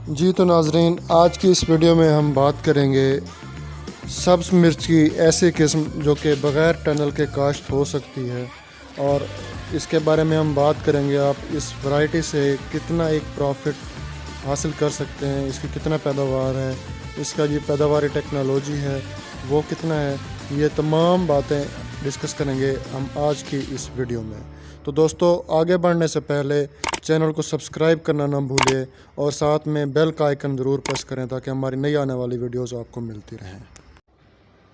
جی تو ناظرین، آج کی اس ویڈیو میں ہم بات کریں گے سبز مرچ کی ایسی قسم جو کہ بغیر ٹنل کے کاشت ہو سکتی ہے، اور اس کے بارے میں ہم بات کریں گے آپ اس ورائٹی سے کتنا ایک پروفٹ حاصل کر سکتے ہیں، اس کی کتنا پیداوار ہے، اس کا جو پیداواری ٹیکنالوجی ہے وہ کتنا ہے، یہ تمام باتیں ڈسکس کریں گے ہم آج کی اس ویڈیو میں۔ تو دوستو، آگے بڑھنے سے پہلے چینل کو سبسکرائب کرنا نہ بھولیں اور ساتھ میں بیل کا آئیکن ضرور پریس کریں تاکہ ہماری نئی آنے والی ویڈیوز آپ کو ملتی رہیں۔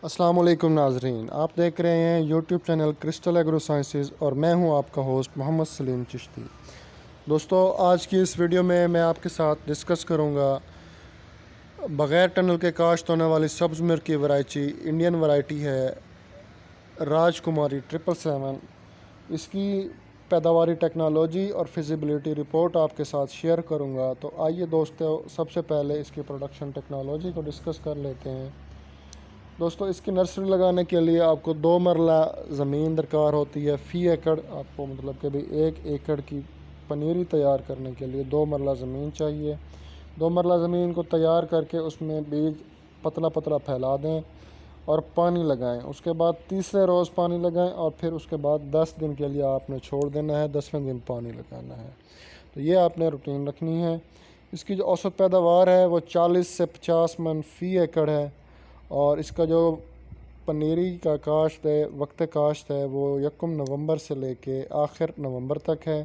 السلام علیکم ناظرین، آپ دیکھ رہے ہیں YouTube channel crystal agro sciences اور میں ہوں آپ کا ہوسٹ محمد سلیم چشتی۔ دوستو، آج کی اس ویڈیو میں آپ کے ساتھ ڈسکس کروں گا بغیر ٹنل کے کاشت ہونے والی سبز مرچ کی ورائٹی، انڈین ورائٹی ہے راج کماری 777۔ اس کی پیداواری ٹیکنالوجی اور فیزیبلٹی رپورٹ آپ کے ساتھ شیئر کروں گا۔ تو آئیے دوستو، سب سے پہلے اس کی پروڈکشن ٹیکنالوجی کو ڈسکس کر لیتے ہیں۔ دوستو، اس کی نرسری لگانے کے لیے آپ کو 2 مرلہ زمین درکار ہوتی ہے فی ایکڑ۔ آپ کو مطلب کہ 1 ایکڑ کی پنیری تیار کرنے کے لیے 2 مرلہ زمین چاہیے۔ 2 مرلہ زمین کو تیار کر کے اس میں بیج پتلا پتلا پھیلا دیں اور پانی لگائیں۔ اس کے بعد تیسرے روز پانی لگائیں اور پھر اس کے بعد 10 دن کے لیے آپ نے چھوڑ دینا ہے، 10ویں دن پانی لگانا ہے۔ تو یہ آپ نے روٹین رکھنی ہے۔ اس کی جو اوسط پیداوار ہے وہ 40 سے 50 من فی ایکڑ ہے، اور اس کا جو پنیری کا کاشت ہے، وقت کاشت ہے، وہ 1 نومبر سے لے کے آخر نومبر تک ہے،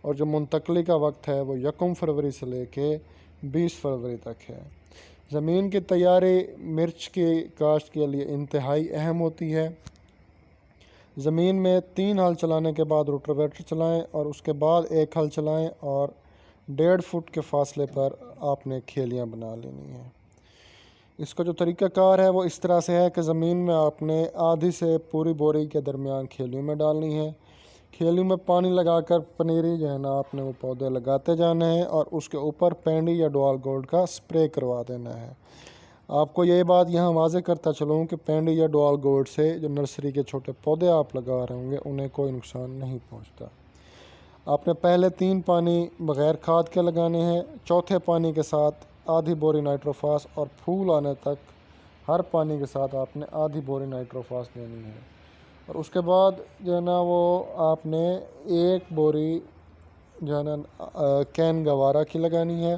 اور جو منتقلی کا وقت ہے وہ 1 فروری سے لے کے 20 فروری تک ہے۔ زمین کی تیاری مرچ کی کاشت کے لیے انتہائی اہم ہوتی ہے۔ زمین میں 3 ہل چلانے کے بعد روٹاویٹر چلائیں اور اس کے بعد 1 ہل چلائیں، اور 1.5 فٹ کے فاصلے پر آپ نے کھیلیاں بنا لینی ہیں۔ اس کا جو طریقہ کار ہے وہ اس طرح سے ہے کہ زمین میں آپ نے آدھی سے پوری بوری کے درمیان کھیلیوں میں ڈالنی ہے۔ کھیلیوں میں پانی لگا کر پنیری جو ہے نا آپ نے وہ پودے لگاتے جانے ہیں، اور اس کے اوپر پینڈی یا ڈوال گولڈ کا سپرے کروا دینا ہے۔ آپ کو یہ بات یہاں واضح کرتا چلوں کہ پینڈی یا ڈوال گولڈ سے جو نرسری کے چھوٹے پودے آپ لگا رہے ہوں گے انہیں کوئی نقصان نہیں پہنچتا۔ آپ نے پہلے 3 پانی بغیر کھاد کے لگانے ہیں، چوتھے پانی کے ساتھ آدھی بوری نائٹروفاس، اور پھول آنے تک ہر پانی کے ساتھ آپ نے آدھی بوری نائٹروفاس دینی ہے۔ اور اس کے بعد جو ہے نا وہ آپ نے 1 بوری جو ہے نا کین گوارا کی لگانی ہے۔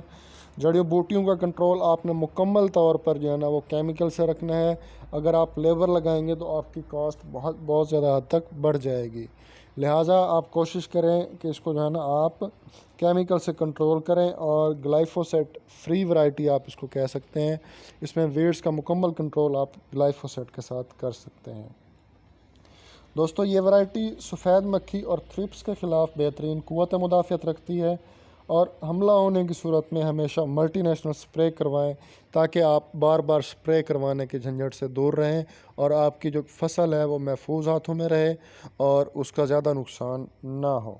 جڑی بوٹیوں کا کنٹرول آپ نے مکمل طور پر جو ہے نا وہ کیمیکل سے رکھنا ہے۔ اگر آپ لیبر لگائیں گے تو آپ کی کاسٹ بہت زیادہ حد تک بڑھ جائے گی، لہٰذا آپ کوشش کریں کہ اس کو جو ہے نا آپ کیمیکل سے کنٹرول کریں، اور گلائفوسیٹ فری ورائٹی آپ اس کو کہہ سکتے ہیں۔ اس میں ویڈز کا مکمل کنٹرول آپ گلائفوسیٹ کے ساتھ کر سکتے ہیں۔ دوستو، یہ ورائٹی سفید مکھی اور تھرپس کے خلاف بہترین قوت مدافعت رکھتی ہے، اور حملہ ہونے کی صورت میں ہمیشہ ملٹی نیشنل سپرے کروائیں تاکہ آپ بار بار سپرے کروانے کے جھنجھٹ سے دور رہیں، اور آپ کی جو فصل ہے وہ محفوظ ہاتھوں میں رہے اور اس کا زیادہ نقصان نہ ہو۔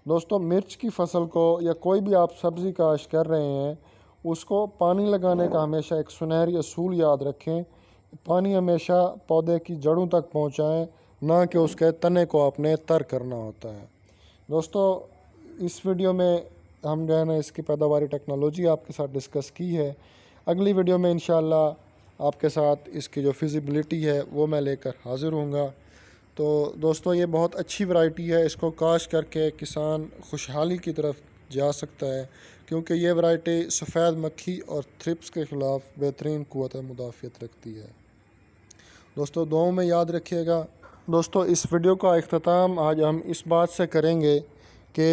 دوستو، مرچ کی فصل کو یا کوئی بھی آپ سبزی کاشت کر رہے ہیں، اس کو پانی لگانے کا ہمیشہ ایک سنہری اصول یاد رکھیں۔ پانی ہمیشہ پودے کی جڑوں تک پہنچائیں، نہ کہ اس کے تنے کو آپ نے تر کرنا ہوتا ہے۔ دوستو، اس ویڈیو میں ہم جو ہے نا اس کی پیداواری ٹیکنالوجی آپ کے ساتھ ڈسکس کی ہے۔ اگلی ویڈیو میں انشاءاللہ آپ کے ساتھ اس کی جو فیزیبلٹی ہے وہ میں لے کر حاضر ہوں گا۔ تو دوستو، یہ بہت اچھی ورائٹی ہے، اس کو کاشت کر کے کسان خوشحالی کی طرف جا سکتا ہے، کیونکہ یہ ورائٹی سفید مکھی اور تھرپس کے خلاف بہترین قوت مدافعت رکھتی ہے۔ دوستو، دعاؤں میں یاد رکھیے گا۔ دوستو، اس ویڈیو کا اختتام آج ہم اس بات سے کریں گے کہ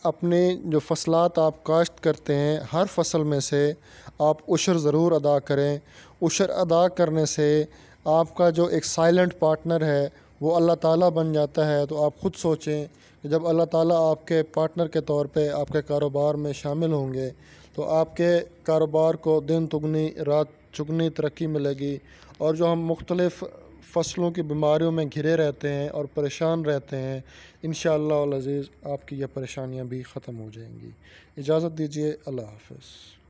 اپنے جو فصلات آپ کاشت کرتے ہیں ہر فصل میں سے آپ عشر ضرور ادا کریں۔ عشر ادا کرنے سے آپ کا جو ایک سائلنٹ پارٹنر ہے وہ اللہ تعالیٰ بن جاتا ہے۔ تو آپ خود سوچیں کہ جب اللہ تعالیٰ آپ کے پارٹنر کے طور پہ آپ کے کاروبار میں شامل ہوں گے تو آپ کے کاروبار کو دن دگنی رات چگنی ترقی ملے گی، اور جو ہم مختلف فصلوں کی بیماریوں میں گھرے رہتے ہیں اور پریشان رہتے ہیں، انشاءاللہ العزیز آپ کی یہ پریشانیاں بھی ختم ہو جائیں گی۔ اجازت دیجیے، اللہ حافظ۔